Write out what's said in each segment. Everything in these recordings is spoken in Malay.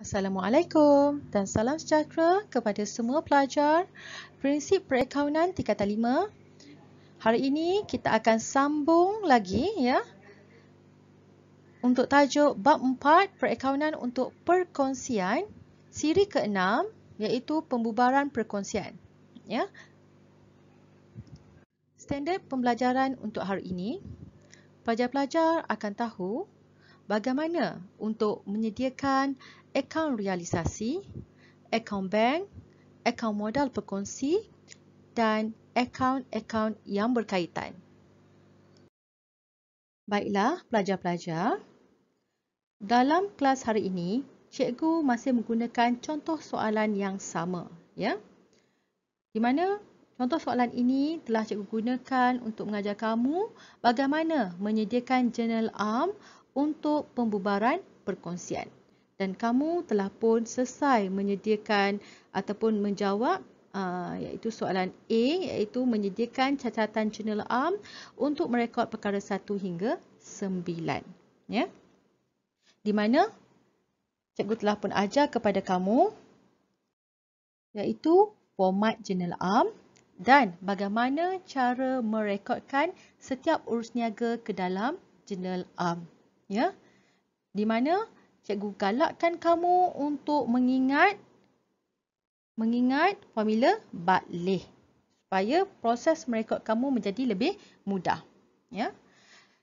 Assalamualaikum dan salam sejahtera kepada semua pelajar prinsip perakaunan tingkatan 5. Hari ini kita akan sambung lagi untuk tajuk bab 4 perakaunan untuk perkongsian siri ke-6 iaitu pembubaran perkongsian. Standard pembelajaran untuk hari ini, pelajar-pelajar akan tahu bagaimana untuk menyediakan akaun realisasi, akaun bank, akaun modal berkongsi dan akaun-akaun yang berkaitan. Baiklah pelajar-pelajar, dalam kelas hari ini, cikgu masih menggunakan contoh soalan yang sama. Di mana contoh soalan ini telah cikgu gunakan untuk mengajar kamu bagaimana menyediakan jurnal am untuk pembubaran perkongsian. Dan kamu telah pun selesai menyediakan ataupun menjawab iaitu soalan A, iaitu menyediakan catatan jurnal am untuk merekod perkara 1 hingga 9. Di mana cikgu telah pun ajar kepada kamu iaitu format jurnal am dan bagaimana cara merekodkan setiap urus niaga ke dalam jurnal am. Di mana cikgu galakkan kamu untuk mengingat formula batleh supaya proses merekod kamu menjadi lebih mudah.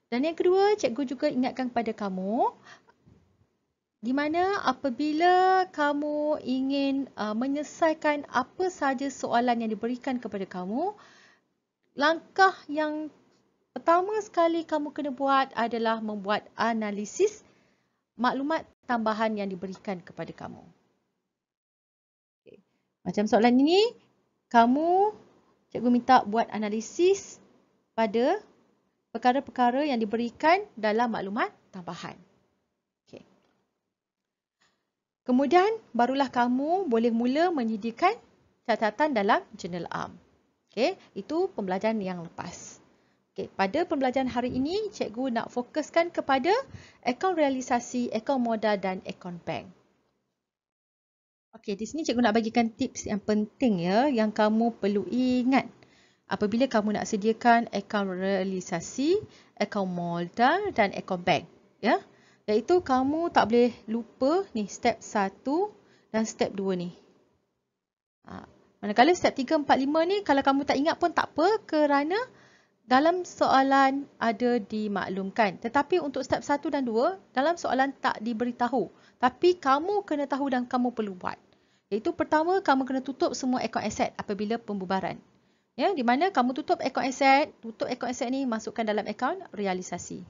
Dan yang kedua, cikgu juga ingatkan kepada kamu di mana apabila kamu ingin menyelesaikan apa sahaja soalan yang diberikan kepada kamu, langkah yang pertama sekali kamu kena buat adalah membuat analisis maklumat tambahan yang diberikan kepada kamu. Macam soalan ini, cikgu minta buat analisis pada perkara-perkara yang diberikan dalam maklumat tambahan. Kemudian, barulah kamu boleh mula menyediakan catatan dalam jurnal am. Itu pembelajaran yang lepas. Pada pembelajaran hari ini, cikgu nak fokuskan kepada akaun realisasi, akaun modal dan akaun bank. Di sini cikgu nak bagikan tips yang penting yang kamu perlu ingat apabila kamu nak sediakan akaun realisasi, akaun modal dan akaun bank. Iaitu kamu tak boleh lupa ni step 1 dan step 2 ni. Manakala step 3, 4, 5 ni kalau kamu tak ingat pun tak apa kerana dalam soalan ada dimaklumkan. Tetapi untuk step 1 dan 2, dalam soalan tak diberitahu. Tapi kamu kena tahu dan kamu perlu buat. Iaitu pertama, kamu kena tutup semua akaun aset apabila pembubaran. Di mana kamu tutup akaun aset ni masukkan dalam akaun realisasi.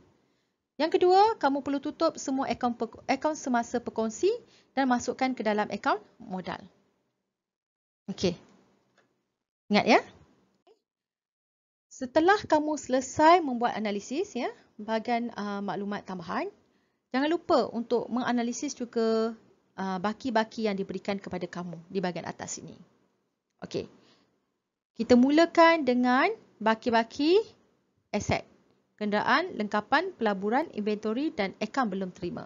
Yang kedua, kamu perlu tutup semua akaun semasa perkongsi dan masukkan ke dalam akaun modal. Ingat Setelah kamu selesai membuat analisis bahagian maklumat tambahan, jangan lupa untuk menganalisis juga baki-baki yang diberikan kepada kamu di bahagian atas ini. Kita mulakan dengan baki-baki aset, kenderaan, lengkapan, pelaburan, inventory dan akaun belum terima.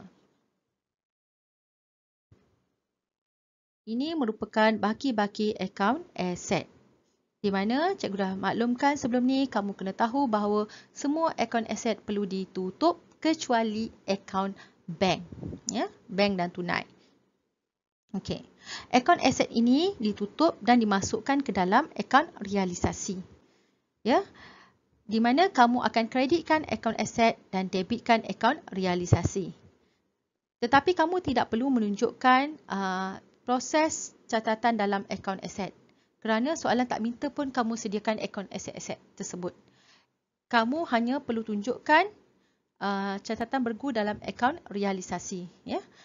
Ini merupakan baki-baki akaun aset. Di mana cikgu dah maklumkan sebelum ni, kamu kena tahu bahawa semua akaun aset perlu ditutup kecuali akaun bank. Bank dan tunai. Akaun aset ini ditutup dan dimasukkan ke dalam akaun realisasi. Di mana kamu akan kreditkan akaun aset dan debitkan akaun realisasi. Tetapi kamu tidak perlu menunjukkan proses catatan dalam akaun aset. Kerana soalan tak minta pun kamu sediakan akaun aset-aset tersebut. Kamu hanya perlu tunjukkan catatan bergu dalam akaun realisasi.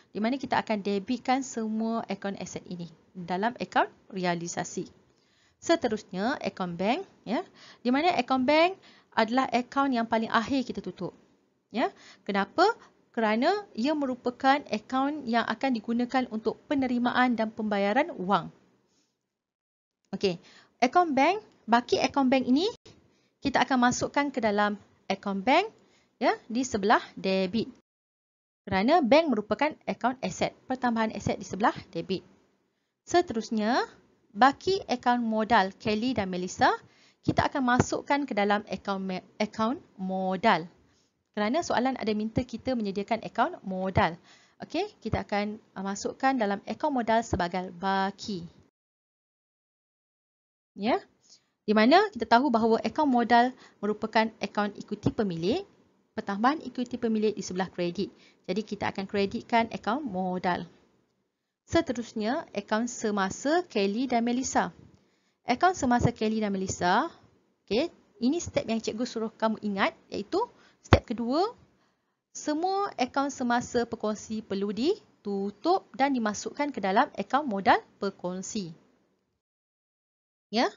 Di mana kita akan debitkan semua akaun aset ini dalam akaun realisasi. Seterusnya, akaun bank. Di mana akaun bank adalah akaun yang paling akhir kita tutup. Kenapa? Kerana ia merupakan akaun yang akan digunakan untuk penerimaan dan pembayaran wang. Akaun bank, baki akaun bank ini kita akan masukkan ke dalam akaun bank di sebelah debit. Kerana bank merupakan akaun aset, pertambahan aset di sebelah debit. Seterusnya, baki akaun modal Kelly dan Melissa, kita akan masukkan ke dalam akaun modal. Kerana soalan ada minta kita menyediakan akaun modal. Okey, kita akan masukkan dalam akaun modal sebagai baki. Ya. Di mana kita tahu bahawa akaun modal merupakan akaun ikuti pemilik, pertambahan ikuti pemilik di sebelah kredit. Jadi kita akan kreditkan akaun modal. Seterusnya, akaun semasa Kelly dan Melissa. Akaun semasa Kelly dan Melissa, okay, ini step yang cikgu suruh kamu ingat, iaitu step kedua, semua akaun semasa perkongsi perlu ditutup dan dimasukkan ke dalam akaun modal perkongsi. Ya.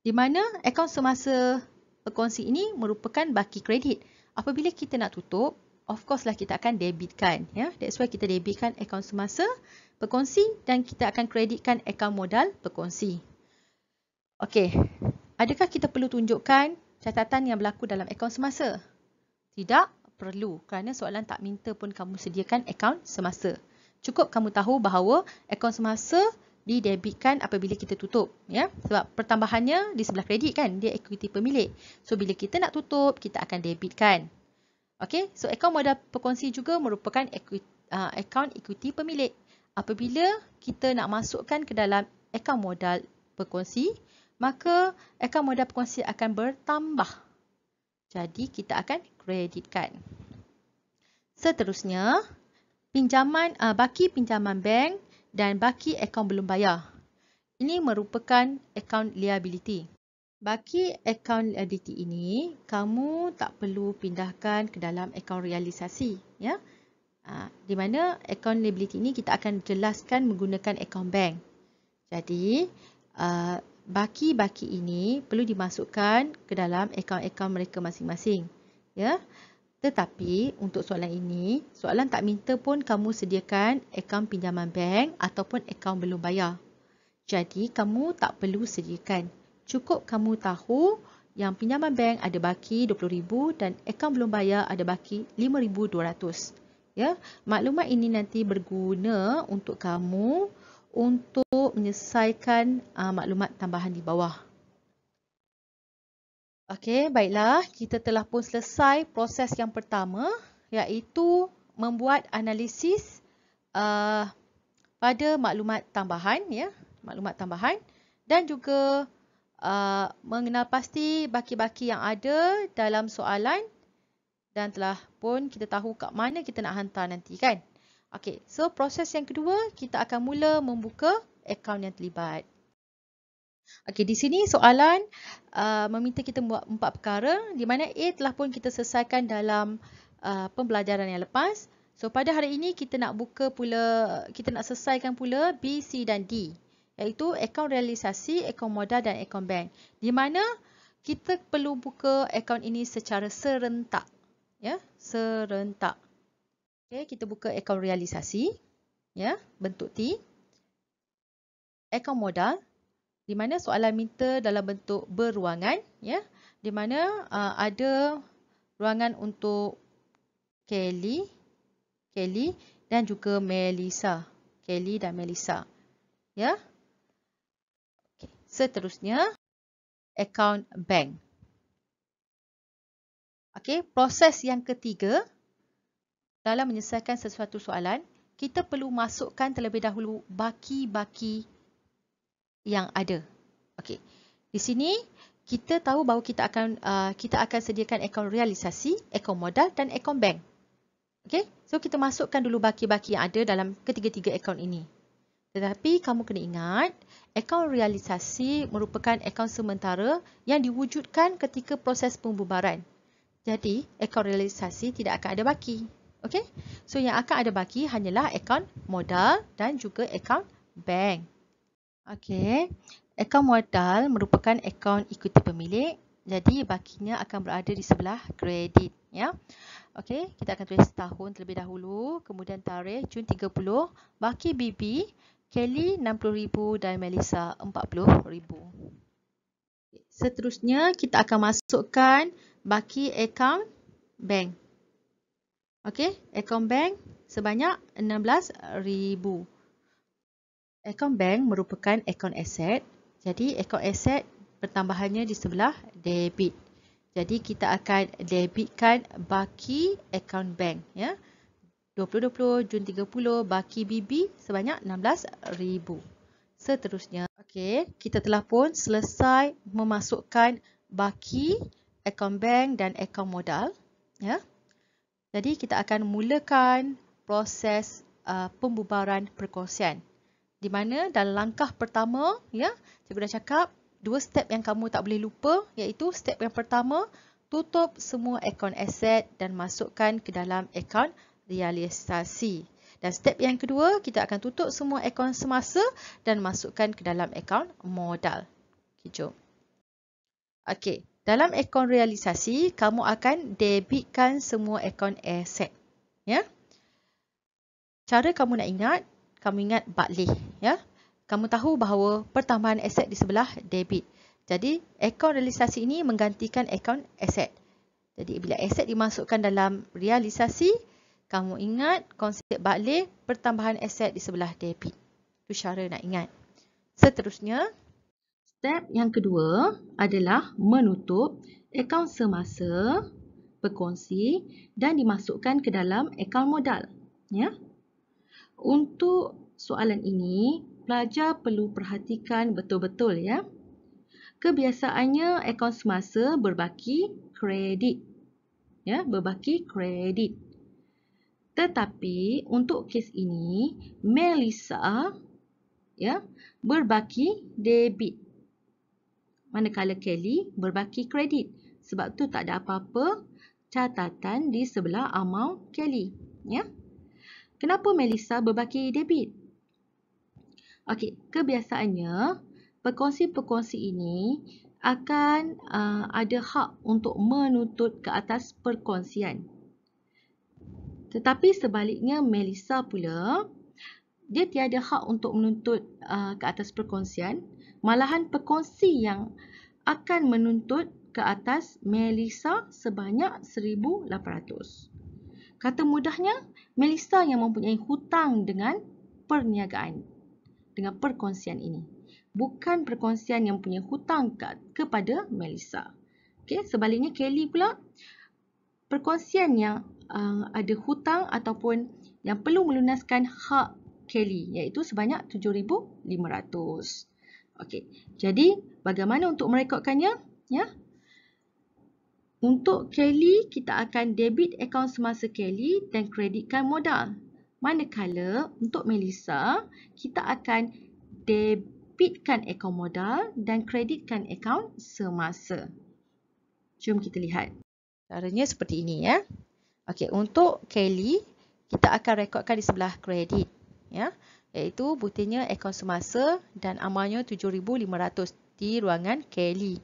Di mana akaun semasa perkongsi ini merupakan baki kredit. Apabila kita nak tutup, of course lah kita akan debitkan. Ya. That's why kita debitkan akaun semasa perkongsi dan kita akan kreditkan akaun modal perkongsi. Okey, adakah kita perlu tunjukkan catatan yang berlaku dalam akaun semasa? Tidak perlu, kerana soalan tak minta pun kamu sediakan akaun semasa. Cukup kamu tahu bahawa akaun semasa didebitkan apabila kita tutup, ya, sebab pertambahannya di sebelah kredit kan, dia ekuiti pemilik. So bila kita nak tutup, kita akan debitkan. Okey, so akaun modal perkongsi juga merupakan akaun ekuiti pemilik. Apabila kita nak masukkan ke dalam akaun modal perkongsi, maka akaun modal perkongsi akan bertambah. Jadi kita akan kreditkan. Seterusnya, baki pinjaman bank dan baki akaun belum bayar. Ini merupakan akaun liability. Baki akaun liability ini, kamu tak perlu pindahkan ke dalam akaun realisasi. Ya? Di mana akaun liability ini kita akan jelaskan menggunakan akaun bank. Jadi, baki-baki ini perlu dimasukkan ke dalam akaun-akaun mereka masing-masing. Ya? Tetapi untuk soalan ini, soalan tak minta pun kamu sediakan akaun pinjaman bank ataupun akaun belum bayar. Jadi kamu tak perlu sediakan. Cukup kamu tahu yang pinjaman bank ada baki RM20,000 dan akaun belum bayar ada baki RM5,200. Ya, maklumat ini nanti berguna untuk kamu untuk menyelesaikan maklumat tambahan di bawah. Okey, baiklah. Kita telah pun selesai proses yang pertama, iaitu membuat analisis pada maklumat tambahan, ya, maklumat tambahan, dan juga mengenal pasti baki-baki yang ada dalam soalan, dan telah pun kita tahu kat mana kita nak hantar nanti, kan? Okey, so proses yang kedua, kita akan mula membuka akaun yang terlibat. Okey, di sini soalan meminta kita buat 4 perkara, di mana A telah pun kita selesaikan dalam pembelajaran yang lepas. So pada hari ini kita nak selesaikan pula B, C dan D, iaitu akaun realisasi, akaun modal dan akaun bank. Di mana kita perlu buka akaun ini secara serentak, ya, serentak. Okey, kita buka akaun realisasi, ya, bentuk T. Akaun modal, di mana soalan minta dalam bentuk berruangan, ya, di mana ada ruangan untuk Kelly dan juga Melissa. Kelly dan Melissa, ya. Okay. Seterusnya, akaun bank. Okey, proses yang ketiga dalam menyelesaikan sesuatu soalan, kita perlu masukkan terlebih dahulu baki-baki yang ada. Okey. Di sini kita tahu bahawa kita akan sediakan akaun realisasi, akaun modal dan akaun bank. Okey. So kita masukkan dulu baki-baki yang ada dalam ketiga-tiga akaun ini. Tetapi kamu kena ingat, akaun realisasi merupakan akaun sementara yang diwujudkan ketika proses pembubaran. Jadi, akaun realisasi tidak akan ada baki. Okey. So yang akan ada baki hanyalah akaun modal dan juga akaun bank. Okey, akaun modal merupakan akaun ikuti pemilik, jadi bakinya akan berada di sebelah kredit, ya. Okey, kita akan tulis tahun terlebih dahulu, kemudian tarikh Jun 30, baki BB, Kelly RM60,000 dan Melissa RM40,000. Seterusnya kita akan masukkan baki akaun bank. Okey, akaun bank sebanyak 16,000. Akaun bank merupakan akaun aset. Jadi akaun aset pertambahannya di sebelah debit. Jadi kita akan debitkan baki akaun bank, ya. 2020 Jun 30 baki BB sebanyak 16,000. Seterusnya, okey, kita telah pun selesai memasukkan baki akaun bank dan akaun modal, ya. Jadi kita akan mulakan proses pembubaran perkongsian. Di mana dalam langkah pertama, ya, cikgu dah cakap 2 step yang kamu tak boleh lupa, iaitu step yang pertama, tutup semua akaun aset dan masukkan ke dalam akaun realisasi. Dan step yang kedua, kita akan tutup semua akaun semasa dan masukkan ke dalam akaun modal. Okay, jom. Okey, dalam akaun realisasi, kamu akan debitkan semua akaun aset, ya. Cara kamu nak ingat, kamu ingat batleh, ya. Kamu tahu bahawa pertambahan aset di sebelah debit. Jadi, akaun realisasi ini menggantikan akaun aset. Jadi, bila aset dimasukkan dalam realisasi, kamu ingat konsep batleh, pertambahan aset di sebelah debit. Itu cara nak ingat. Seterusnya, step yang kedua adalah menutup akaun semasa, berkongsi dan dimasukkan ke dalam akaun modal, ya. Untuk soalan ini, pelajar perlu perhatikan betul-betul, ya. Kebiasaannya akaun semasa berbaki kredit, ya, berbaki kredit. Tetapi untuk kes ini, Melissa, ya, berbaki debit. Manakala Kelly berbaki kredit. Sebab tu tak ada apa-apa catatan di sebelah amount Kelly, ya. Kenapa Melissa berbaki debit? Okey, kebiasaannya perkongsi-perkongsi ini akan ada hak untuk menuntut ke atas perkongsian. Tetapi sebaliknya Melissa pula, dia tiada hak untuk menuntut ke atas perkongsian. Malahan perkongsi yang akan menuntut ke atas Melissa sebanyak 1,800. Kata mudahnya, Melissa yang mempunyai hutang dengan perniagaan, dengan perkongsian ini. Bukan perkongsian yang punya hutang kepada Melissa. Okay, sebaliknya Kelly pula, perkongsian yang ada hutang ataupun yang perlu melunaskan hak Kelly, iaitu sebanyak 7,500. Okey, jadi bagaimana untuk merekodkannya? Ya. Untuk Kelly, kita akan debit akaun semasa Kelly dan kreditkan modal. Manakala untuk Melissa, kita akan debitkan akaun modal dan kreditkan akaun semasa. Jom kita lihat. Caranya seperti ini, ya. Okey, untuk Kelly, kita akan rekodkan di sebelah kredit, ya, iaitu buktinya akaun semasa dan amalnya 7,500 di ruangan Kelly.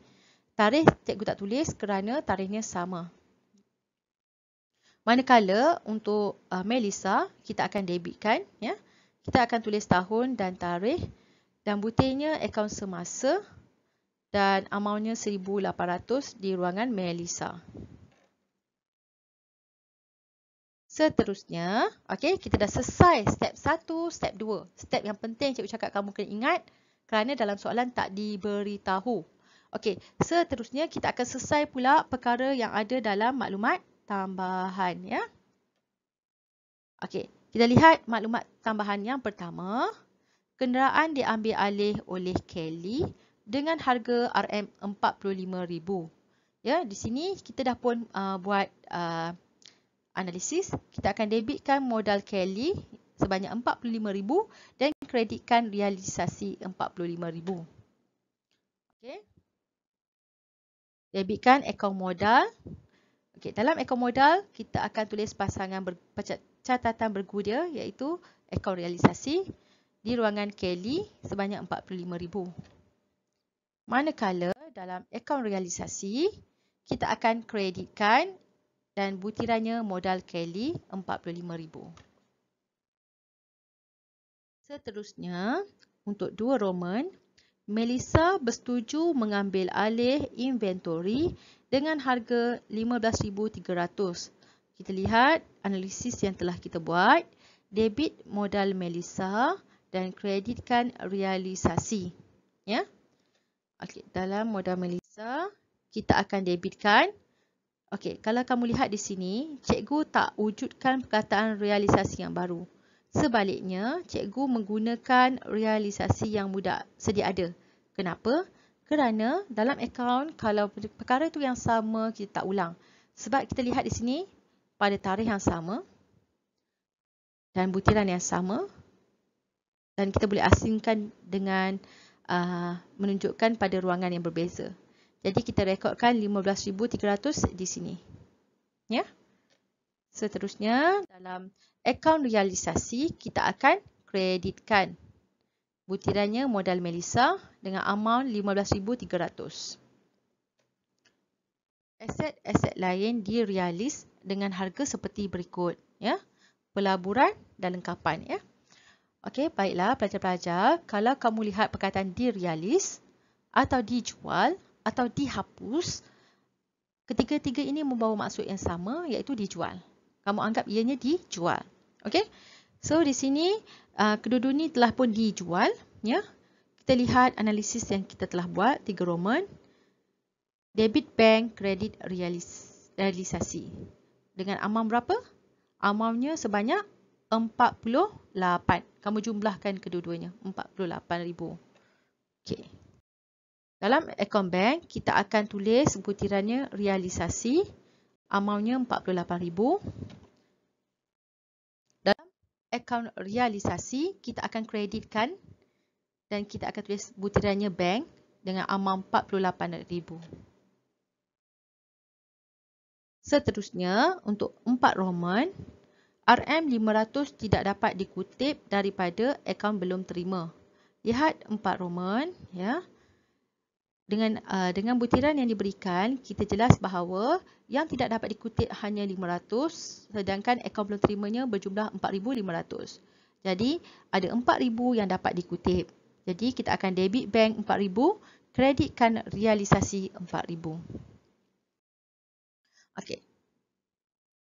Tarikh cikgu tak tulis kerana tarikhnya sama. Manakala untuk Melissa, kita akan debitkan, ya. Kita akan tulis tahun dan tarikh dan buktinya akaun semasa dan amalnya 1,800 di ruangan Melissa. Seterusnya, okey, kita dah selesai step 1, step 2. Step yang penting cikgu cakap kamu kena ingat kerana dalam soalan tak diberitahu. Okey, seterusnya kita akan selesai pula perkara yang ada dalam maklumat tambahan, ya. Okey, kita lihat maklumat tambahan yang pertama. Kenderaan diambil alih oleh Kelly dengan harga RM45,000. Ya, di sini kita dah pun buat analisis. Kita akan debitkan modal Kelly sebanyak 45,000 dan kreditkan realisasi 45,000. Okey. Debitkan akaun modal. Okey, dalam akaun modal kita akan tulis pasangan catatan bergudia iaitu akaun realisasi di ruangan Kelly sebanyak 45,000. Manakala dalam akaun realisasi kita akan kreditkan dan butirannya modal Kelly 45,000. Seterusnya, untuk 2 Roman, Melissa bersetuju mengambil alih inventory dengan harga 15,300. Kita lihat analisis yang telah kita buat. debit modal Melissa dan kreditkan realisasi. Ya. Okey, dalam modal Melissa, kita akan debitkan. Okey, kalau kamu lihat di sini, cikgu tak wujudkan perkataan realisasi yang baru. Sebaliknya, cikgu menggunakan realisasi yang mudah sedia ada. Kenapa? Kerana dalam akaun, kalau perkara itu yang sama, kita tak ulang. Sebab kita lihat di sini, pada tarikh yang sama dan butiran yang sama, dan kita boleh asingkan dengan menunjukkan pada ruangan yang berbeza. Jadi kita rekodkan 15,300 di sini. Ya. Seterusnya, dalam akaun realisasi, kita akan kreditkan butirannya modal Melissa dengan amount 15,300. Aset-aset lain direalis dengan harga seperti berikut. Ya. Pelaburan dan lengkapan. Ya. Okey, baiklah pelajar-pelajar. Kalau kamu lihat perkataan direalis atau dijual atau dihapus, ketiga-tiga ini membawa maksud yang sama, iaitu dijual. Kamu anggap ianya dijual. Okey? So, di sini, kedua-dua ini telah pun dijual. Ya? Kita lihat analisis yang kita telah buat, 3 Roman. Debit bank, kredit realisasi. Dengan amount berapa? Amountnya sebanyak 48. Kamu jumlahkan kedua-duanya. 48,000. Okey. Dalam akaun bank, kita akan tulis butirannya realisasi. Amountnya 48,000. Dalam akaun realisasi, kita akan kreditkan dan kita akan tulis butirannya bank dengan amount 48,000. Seterusnya, untuk 4 Roman, RM500 tidak dapat dikutip daripada akaun belum terima. Lihat 4 Roman, ya. Dengan butiran yang diberikan, kita jelas bahawa yang tidak dapat dikutip hanya 500, sedangkan akaun belum terimanya berjumlah 4,500. Jadi, ada 4,000 yang dapat dikutip. Jadi, kita akan debit bank 4,000, kreditkan realisasi 4,000. Okey.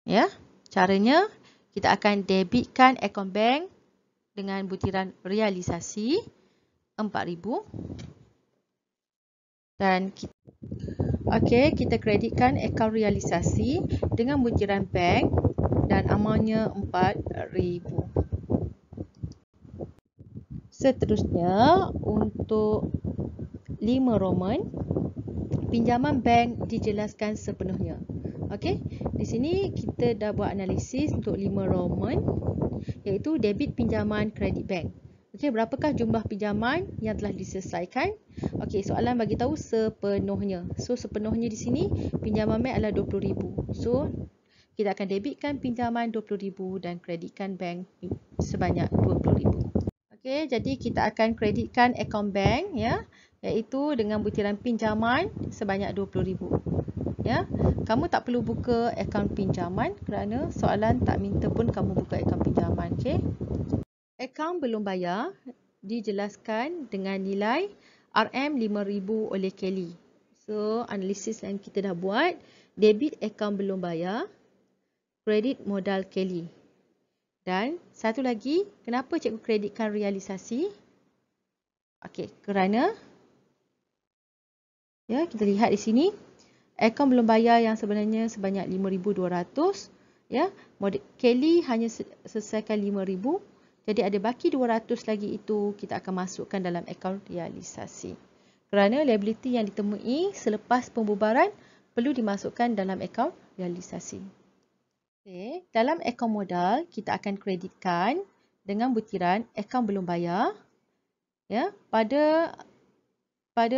Ya, caranya kita akan debitkan akaun bank dengan butiran realisasi 4,000. Dan kita kreditkan akaun realisasi dengan butiran bank dan amountnya 4,000. Seterusnya, untuk 5 Roman, pinjaman bank dijelaskan sepenuhnya. Okey, di sini kita dah buat analisis untuk 5 Roman, iaitu debit pinjaman kredit bank. Okey, berapakah jumlah pinjaman yang telah diselesaikan? Okey, soalan bagi tahu sepenuhnya. So, sepenuhnya di sini pinjaman bank adalah 20,000. So, kita akan debitkan pinjaman 20,000 dan kreditkan bank sebanyak 20,000. Okey, jadi kita akan kreditkan akaun bank, ya, iaitu dengan butiran pinjaman sebanyak 20,000. Ya, kamu tak perlu buka akaun pinjaman kerana soalan tak minta pun kamu buka akaun pinjaman. Okey. Akaun belum bayar dijelaskan dengan nilai RM5,000 oleh Kelly. So, analisis yang kita dah buat, debit akaun belum bayar, kredit modal Kelly. Dan satu lagi, kenapa cikgu kreditkan realisasi? Okey, kerana ya, kita lihat di sini, akaun belum bayar yang sebenarnya sebanyak 5,200. Ya, Kelly hanya selesaikan 5,000. Jadi ada baki 200 lagi, itu kita akan masukkan dalam akaun realisasi. Kerana liability yang ditemui selepas pembubaran perlu dimasukkan dalam akaun realisasi. Okay. Dalam akaun modal, kita akan kreditkan dengan butiran akaun belum bayar, ya, pada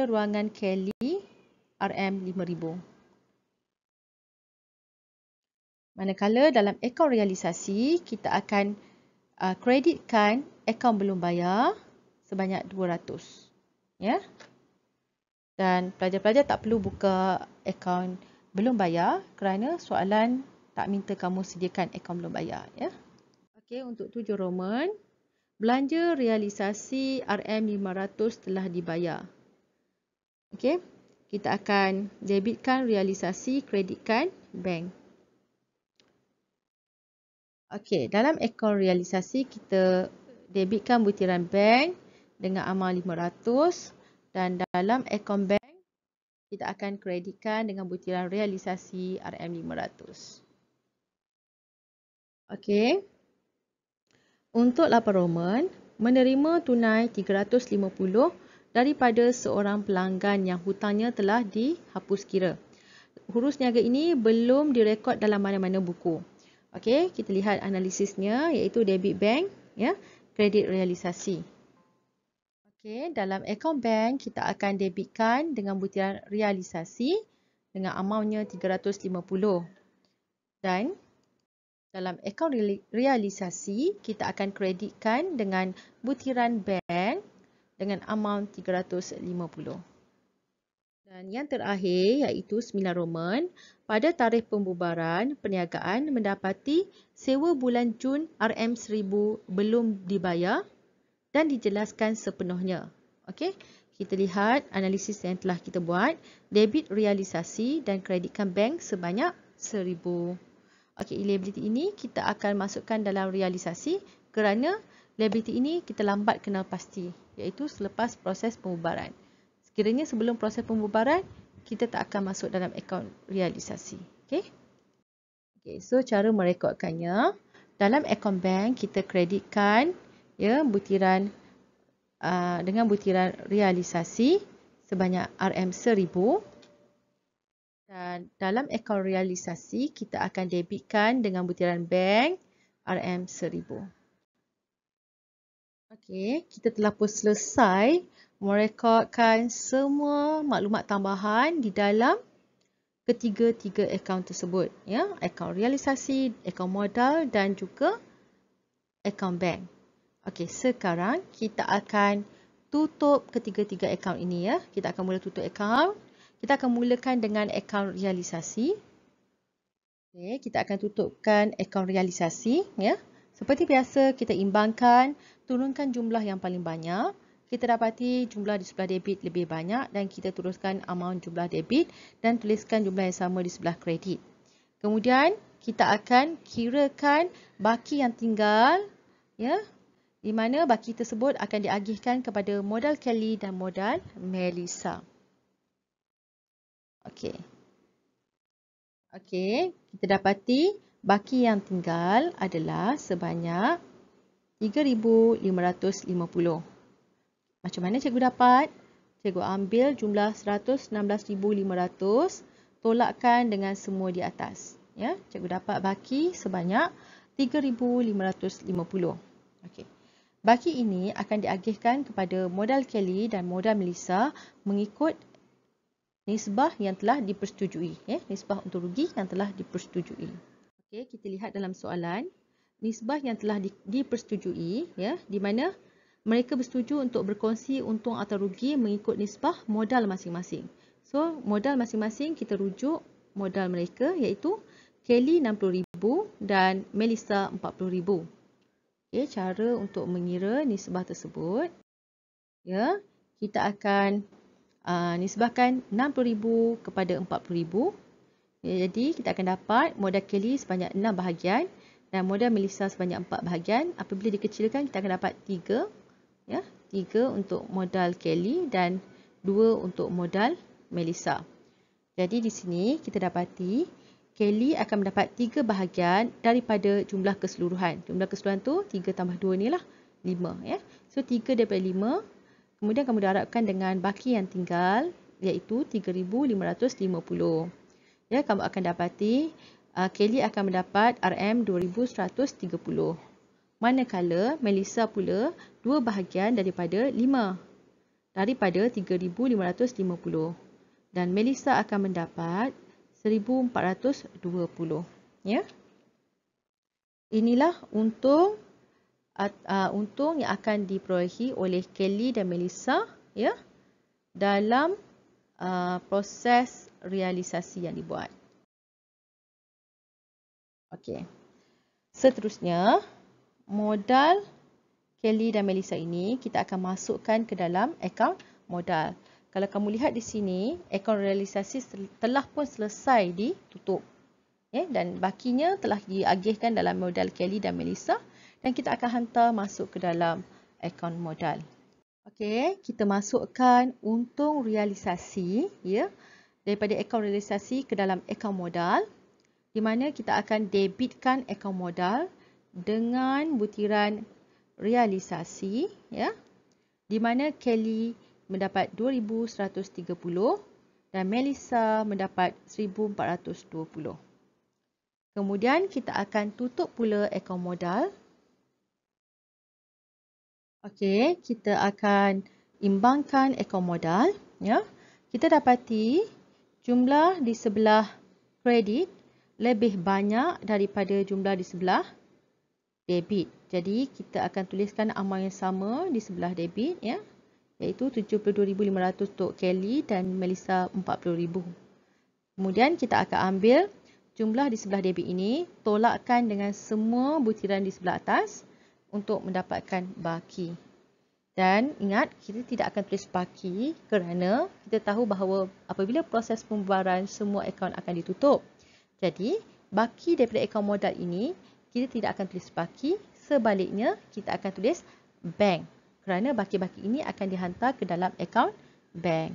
ruangan Kelly RM5,000. Manakala dalam akaun realisasi, kita akan kreditkan akaun belum bayar sebanyak 200. Ya. Dan pelajar-pelajar tak perlu buka akaun belum bayar kerana soalan tak minta kamu sediakan akaun belum bayar. Ya. Okey, untuk 7 Roman, belanja realisasi RM500 telah dibayar. Okey, kita akan debitkan realisasi, kreditkan bank. Okey, dalam akaun realisasi kita debitkan butiran bank dengan amal 500 dan dalam akaun bank kita akan kreditkan dengan butiran realisasi RM500. Okey. Untuk laporan Roman, menerima tunai 350 daripada seorang pelanggan yang hutangnya telah dihapus kira. Huruf niaga ini belum direkod dalam mana-mana buku. Okey, kita lihat analisisnya iaitu debit bank, ya, kredit realisasi. Okey, dalam akaun bank kita akan debitkan dengan butiran realisasi dengan amountnya 350 dan dalam akaun realisasi kita akan kreditkan dengan butiran bank dengan amount 350. Dan yang terakhir iaitu 9 Roman, pada tarikh pembubaran perniagaan mendapati sewa bulan Jun RM1000 belum dibayar dan dijelaskan sepenuhnya. Okey, kita lihat analisis yang telah kita buat, debit realisasi dan kreditkan bank sebanyak 1000. Okey, liability ini kita akan masukkan dalam realisasi kerana liability ini kita lambat kenal pasti, iaitu selepas proses pembubaran. Sekiranya sebelum proses pembubaran, kita tak akan masuk dalam akaun realisasi. Okey. Okey, so cara merekodkannya, dalam akaun bank kita kreditkan ya butiran dengan butiran realisasi sebanyak RM1000 dan dalam akaun realisasi kita akan debitkan dengan butiran bank RM1000. Okey, kita telah pun selesai merekodkan semua maklumat tambahan di dalam ketiga-tiga akaun tersebut, ya, akaun realisasi, akaun modal dan juga akaun bank. Okey, sekarang kita akan tutup ketiga-tiga akaun ini, ya. Kita akan mula tutup akaun. Kita akan mulakan dengan akaun realisasi. Okey, kita akan tutupkan akaun realisasi, ya. Seperti biasa, kita imbangkan, turunkan jumlah yang paling banyak. Kita dapati jumlah di sebelah debit lebih banyak dan kita teruskan amount jumlah debit dan tuliskan jumlah yang sama di sebelah kredit. Kemudian, kita akan kirakan baki yang tinggal, ya, di mana baki tersebut akan diagihkan kepada modal Kelly dan modal Melissa. Okey. Okey, kita dapati baki yang tinggal adalah sebanyak 3,550. Macam mana cikgu dapat? Cikgu ambil jumlah 116,500, tolakkan dengan semua di atas. Ya, cikgu dapat baki sebanyak 3,550. Okey. Baki ini akan diagihkan kepada modal Kelly dan modal Melissa mengikut nisbah yang telah dipersetujui, ya, nisbah untung rugi yang telah dipersetujui. Okey, kita lihat dalam soalan, nisbah yang telah dipersetujui, ya, di mana mereka bersetuju untuk berkongsi untung atau rugi mengikut nisbah modal masing-masing. So, modal masing-masing kita rujuk modal mereka iaitu Kelly 60,000 dan Melissa 40,000. Okey, cara untuk mengira nisbah tersebut, ya, kita akan nisbahkan 60,000 kepada 40,000. Ya, jadi kita akan dapat modal Kelly sebanyak 6 bahagian dan modal Melissa sebanyak 4 bahagian. Apabila dikecilkan kita akan dapat 3, ya, 3 untuk modal Kelly dan 2 untuk modal Melissa. Jadi di sini kita dapati Kelly akan mendapat 3 bahagian daripada jumlah keseluruhan. Jumlah keseluruhan tu 3 tambah 2 ni lah 5, ya. So 3 daripada 5. Kemudian kamu darabkan dengan baki yang tinggal iaitu 3,550. Ya, kamu akan dapati Kelly akan mendapat RM2,130. Manakala Melissa pula 2 bahagian daripada 5 daripada 3,550 dan Melissa akan mendapat 1,420. Ya. Inilah untung yang akan diperolehi oleh Kelly dan Melissa, ya, dalam proses realisasi yang dibuat. Okey. Seterusnya, modal Kelly dan Melissa ini kita akan masukkan ke dalam akaun modal. Kalau kamu lihat di sini, akaun realisasi telah pun selesai ditutup. Dan bakinya telah diagihkan dalam modal Kelly dan Melissa dan kita akan hantar masuk ke dalam akaun modal. Okey, kita masukkan untung realisasi daripada akaun realisasi ke dalam akaun modal, di mana kita akan debitkan akaun modal dengan butiran realisasi di mana Kelly mendapat 2,130 dan Melissa mendapat 1,420. Kemudian kita akan tutup pula akaun modal. Okey, kita akan imbangkan akaun modal Kita dapati jumlah di sebelah kredit lebih banyak daripada jumlah di sebelah debit. Jadi kita akan tuliskan amal yang sama di sebelah debit iaitu 72,500 untuk Kelly dan Melissa 40,000. Kemudian kita akan ambil jumlah di sebelah debit ini, tolakkan dengan semua butiran di sebelah atas untuk mendapatkan baki. Dan ingat, kita tidak akan tulis baki kerana kita tahu bahawa apabila proses pembayaran semua akaun akan ditutup. Jadi, baki daripada akaun modal ini kita tidak akan tulis baki, sebaliknya kita akan tulis bank kerana baki-baki ini akan dihantar ke dalam akaun bank.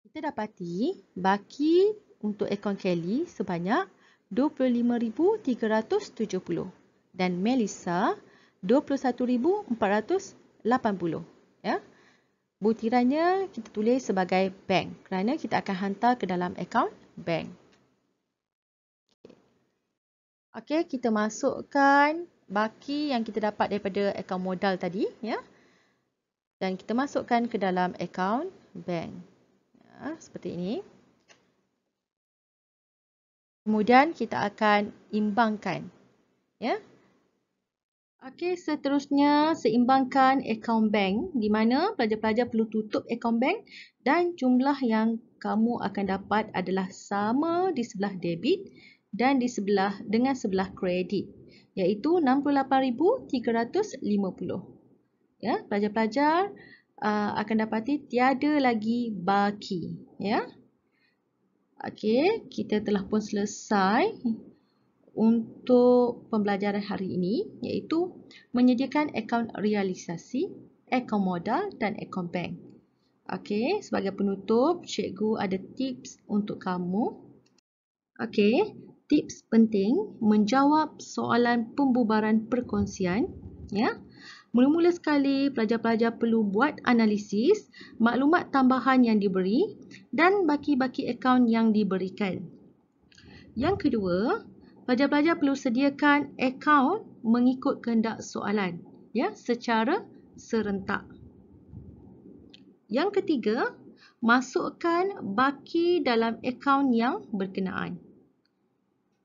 Kita dapati baki untuk akaun Kelly sebanyak 25,370 dan Melissa 21,480. Butirannya kita tulis sebagai bank kerana kita akan hantar ke dalam akaun bank. Okey, kita masukkan baki yang kita dapat daripada akaun modal tadi dan kita masukkan ke dalam akaun bank. Seperti ini. Kemudian kita akan imbangkan. Okey, seterusnya seimbangkan akaun bank di mana pelajar-pelajar perlu tutup akaun bank dan jumlah yang kamu akan dapat adalah sama di sebelah debit dan dengan sebelah kredit, iaitu 68,350. Pelajar-pelajar akan dapati tiada lagi baki. Okey, kita telah pun selesai untuk pembelajaran hari ini, iaitu menyediakan akaun realisasi, akaun modal dan akaun bank. Okey, sebagai penutup, cikgu ada tips untuk kamu. Okey, tips penting menjawab soalan pembubaran perkongsian. Mula-mula sekali, pelajar-pelajar perlu buat analisis maklumat tambahan yang diberi dan baki-baki akaun yang diberikan. Yang kedua, pelajar-pelajar perlu sediakan akaun mengikut kehendak soalan secara serentak. Yang ketiga, masukkan baki dalam akaun yang berkenaan.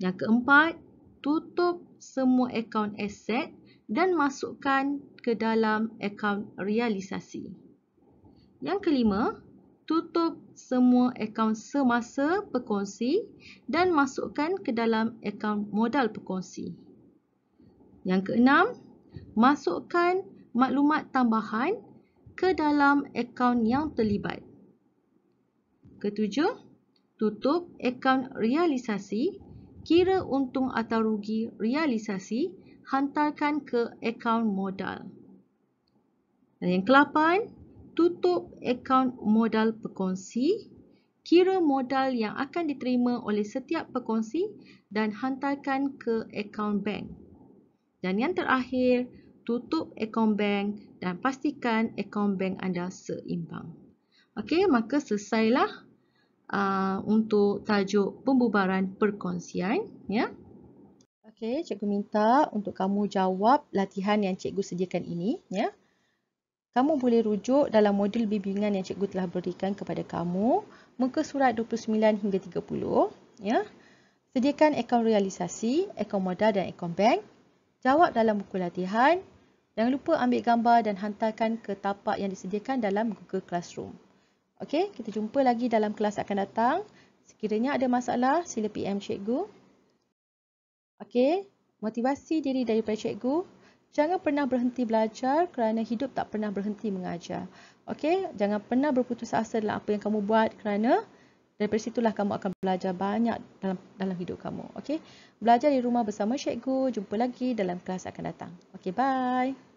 Yang keempat, tutup semua akaun aset dan masukkan ke dalam akaun realisasi. Yang kelima, tutup semua akaun semasa perkongsi dan masukkan ke dalam akaun modal perkongsi. Yang keenam, masukkan maklumat tambahan ke dalam akaun yang terlibat. Ketujuh, tutup akaun realisasi, kira untung atau rugi realisasi, hantarkan ke akaun modal. Dan yang ke-8, tutup akaun modal perkongsi, kira modal yang akan diterima oleh setiap perkongsi dan hantarkan ke akaun bank. Dan yang terakhir, tutup akaun bank dan pastikan akaun bank anda seimbang. Okey, maka selesailah untuk tajuk pembubaran perkongsian. Okey, cikgu minta untuk kamu jawab latihan yang cikgu sediakan ini. Kamu boleh rujuk dalam modul bimbingan yang cikgu telah berikan kepada kamu, muka surat 29 hingga 30. Sediakan akaun realisasi, akaun modal dan akaun bank. Jawab dalam buku latihan. Jangan lupa ambil gambar dan hantarkan ke tapak yang disediakan dalam Google Classroom. Okey, kita jumpa lagi dalam kelas akan datang. Sekiranya ada masalah, sila PM cikgu. Okey, motivasi diri daripada cikgu. Jangan pernah berhenti belajar kerana hidup tak pernah berhenti mengajar. Okey, jangan pernah berputus asa dalam apa yang kamu buat kerana Daripada situlah kamu akan belajar banyak dalam hidup kamu. Okey. Belajar di rumah bersama cikgu. Jumpa lagi dalam kelas akan datang. Okey, bye.